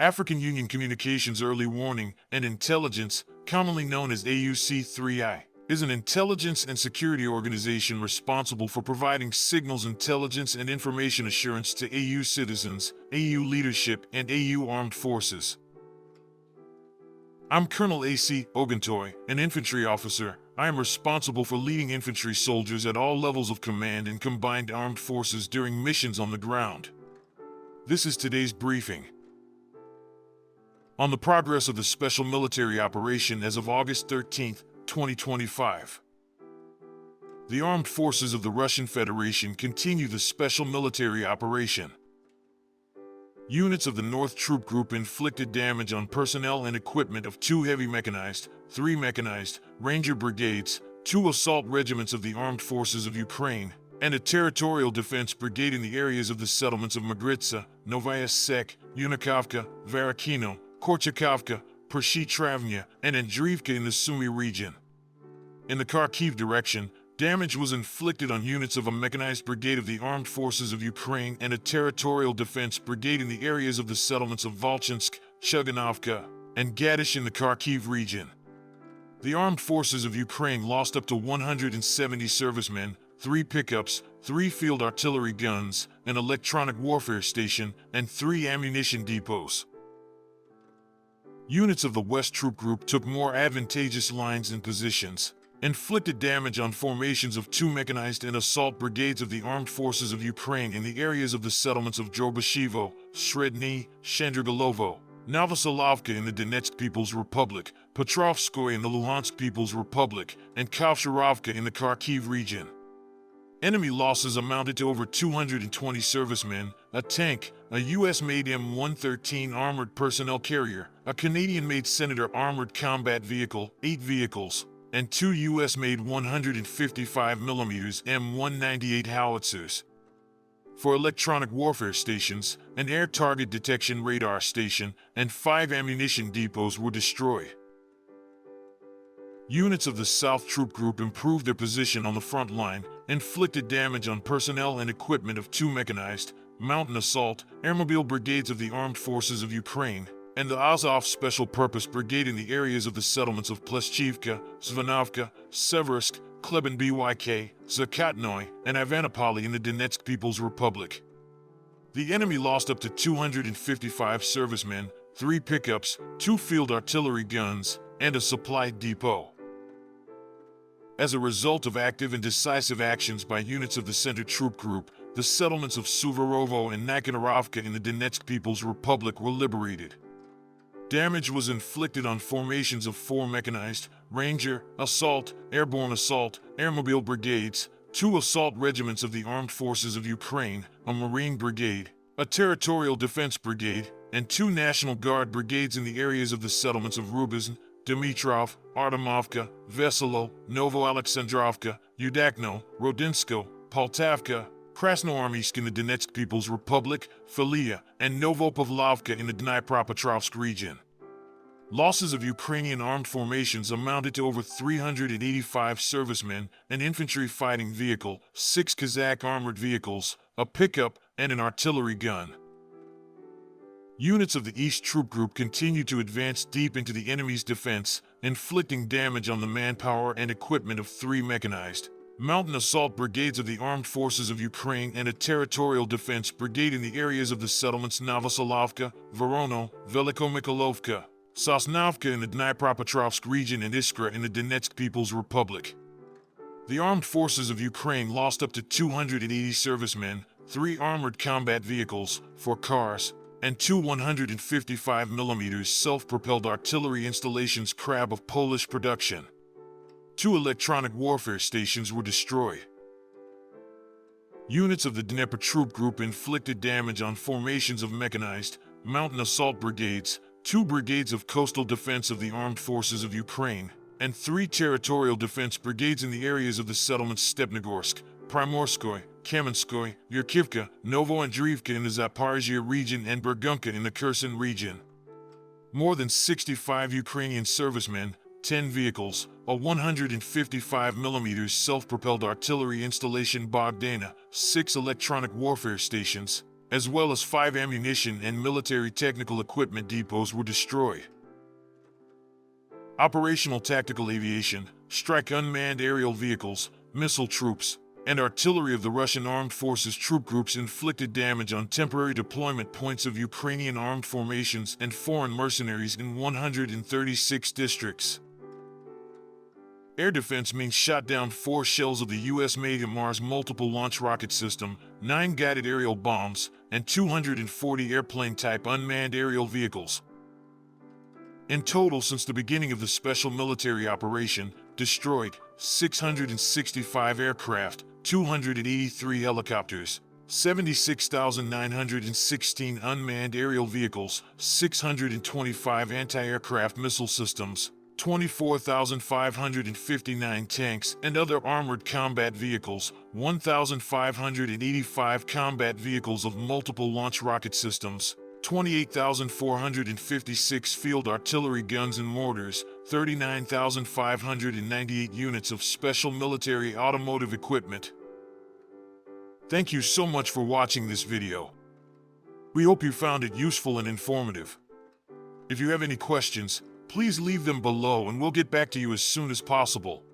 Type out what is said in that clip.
African Union Communications Early Warning and Intelligence, commonly known as AUC3I, is an intelligence and security organization responsible for providing signals intelligence and information assurance to AU citizens, AU leadership, and AU armed forces. I'm Colonel A.C. Oguntoye, an infantry officer. I am responsible for leading infantry soldiers at all levels of command in combined armed forces during missions on the ground. This is today's briefing. On the progress of the special military operation as of August 13, 2025. The armed forces of the Russian Federation continue the special military operation. Units of the North Troop Group inflicted damage on personnel and equipment of 2 heavy mechanized, 3 mechanized, Ranger brigades, 2 assault regiments of the Armed Forces of Ukraine, and a territorial defense brigade in the areas of the settlements of Magritsa, Novaya Sek, Yunakovka, Varakino, Korchakovka, Pershi-Travnya, and Andriivka in the Sumy region. In the Kharkiv direction, damage was inflicted on units of a mechanized brigade of the Armed Forces of Ukraine and a territorial defense brigade in the areas of the settlements of Volchansk, Chuganovka, and Gadish in the Kharkiv region. The Armed Forces of Ukraine lost up to 170 servicemen, 3 pickups, 3 field artillery guns, an electronic warfare station, and 3 ammunition depots. Units of the West Troop Group took more advantageous lines and positions, inflicted damage on formations of 2 mechanized and assault brigades of the Armed Forces of Ukraine in the areas of the settlements of Drobashevo, Sredny, Shandrigalovo, Novosolovka in the Donetsk People's Republic, Petrovskoye in the Luhansk People's Republic, and Kovsharovka in the Kharkiv region. Enemy losses amounted to over 220 servicemen, a tank, a U.S.-made M113 armored personnel carrier, a Canadian-made Senator armored combat vehicle, 8 vehicles, and 2 U.S.-made 155mm M198 howitzers. For electronic warfare stations, an air target detection radar station, and 5 ammunition depots were destroyed. Units of the South Troop Group improved their position on the front line, inflicted damage on personnel and equipment of 2 mechanized, mountain assault, airmobile brigades of the Armed Forces of Ukraine, and the Azov Special Purpose Brigade in the areas of the settlements of Pleshchivka, Zvanovka, Seversk, Kleban Byk, Zakatnoy, and Ivanopoli in the Donetsk People's Republic. The enemy lost up to 255 servicemen, 3 pickups, 2 field artillery guns, and a supply depot. As a result of active and decisive actions by units of the Center Troop Group, the settlements of Suvarovo and Nakanorovka in the Donetsk People's Republic were liberated. Damage was inflicted on formations of 4 mechanized, Ranger, Assault, Airborne Assault, Airmobile brigades, 2 assault regiments of the Armed Forces of Ukraine, a Marine brigade, a Territorial Defense brigade, and 2 National Guard brigades in the areas of the settlements of Rubizn, Dmitrov, Artemovka, Veselo, Novoalexandrovka, Udakno, Rodinsko, Poltavka, Krasnoarmeysk in the Donetsk People's Republic, Filia, and Novopavlovka in the Dnipropetrovsk region. Losses of Ukrainian armed formations amounted to over 385 servicemen, an infantry fighting vehicle, 6 Kazakh armored vehicles, a pickup, and an artillery gun. Units of the East Troop Group continued to advance deep into the enemy's defense, inflicting damage on the manpower and equipment of 3 mechanized, mountain assault brigades of the Armed Forces of Ukraine and a territorial defense brigade in the areas of the settlements Novosolovka, Vorono, Velikomikhailovka, Sosnovka in the Dnipropetrovsk region and Iskra in the Donetsk People's Republic. The Armed Forces of Ukraine lost up to 280 servicemen, 3 armored combat vehicles, 4 cars, and 2 155mm self-propelled artillery installations Krab of Polish production. 2 electronic warfare stations were destroyed. Units of the Dnieper Troop Group inflicted damage on formations of mechanized, mountain assault brigades, 2 brigades of coastal defense of the Armed Forces of Ukraine, and 3 territorial defense brigades in the areas of the settlements Stepnogorsk, Primorskoye, Kamenskoye, Yurkivka, Novoandriivka in the Zaporizhia region and Burgunka in the Kherson region. More than 65 Ukrainian servicemen, 10 vehicles, a 155mm self-propelled artillery installation Bogdana, 6 electronic warfare stations, as well as 5 ammunition and military technical equipment depots were destroyed. Operational tactical aviation, strike unmanned aerial vehicles, missile troops, and artillery of the Russian armed forces troop groups inflicted damage on temporary deployment points of Ukrainian armed formations and foreign mercenaries in 136 districts. Air defense means shot down 4 shells of the U.S.-made Mars multiple launch rocket system, 9 guided aerial bombs, and 240 airplane-type unmanned aerial vehicles. In total, since the beginning of the special military operation, destroyed 665 aircraft, 283 helicopters, 76,916 unmanned aerial vehicles, 625 anti-aircraft missile systems, 24,559 tanks and other armored combat vehicles, 1,585 combat vehicles of multiple launch rocket systems, 28,456 field artillery guns and mortars, 39,598 units of special military automotive equipment. Thank you so much for watching this video. We hope you found it useful and informative. If you have any questions, please leave them below and we'll get back to you as soon as possible.